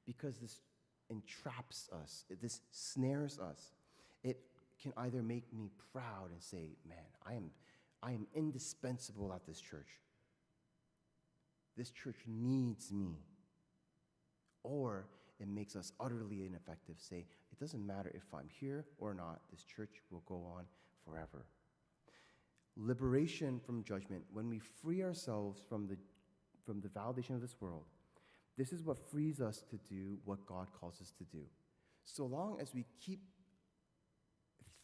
because this entraps us, this snares us. It can either make me proud and say, man, I am indispensable at this church. This church needs me. Or it makes us utterly ineffective. Say, it doesn't matter if I'm here or not, this church will go on forever. Liberation from judgment, when we free ourselves from the validation of this world, this is what frees us to do what God calls us to do. So long as we keep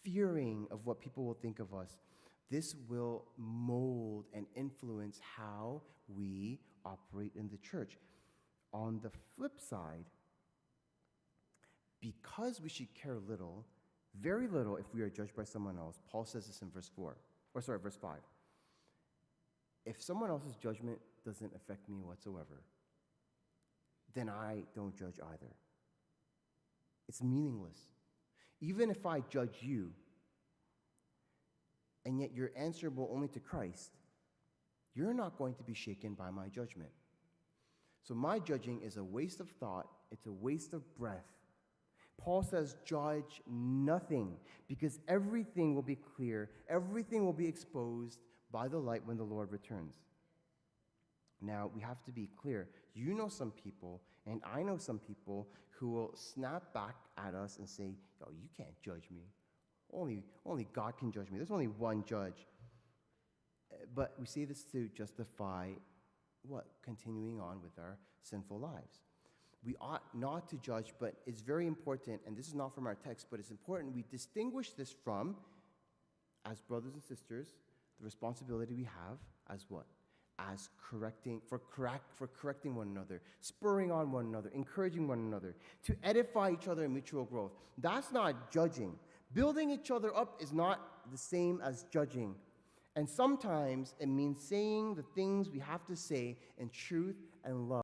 fearing of what people will think of us, this will mold and influence how we operate in the church. On the flip side, because we should care little, very little if we are judged by someone else, Paul says this in verse 5. If someone else's judgment doesn't affect me whatsoever, then I don't judge either. It's meaningless. Even if I judge you, and yet you're answerable only to Christ, you're not going to be shaken by my judgment. So my judging is a waste of thought, it's a waste of breath. Paul says, judge nothing, because everything will be clear, everything will be exposed by the light when the Lord returns. Now, we have to be clear. You know some people, and I know some people who will snap back at us and say, oh, you can't judge me. Only God can judge me. There's only one judge. But we say this to justify what? Continuing on with our sinful lives. We ought not to judge, but it's very important, and this is not from our text, but it's important we distinguish this from, as brothers and sisters, the responsibility we have as what? As correcting one another, spurring on one another, encouraging one another, to edify each other in mutual growth. That's not judging. Building each other up is not the same as judging. And sometimes it means saying the things we have to say in truth and love.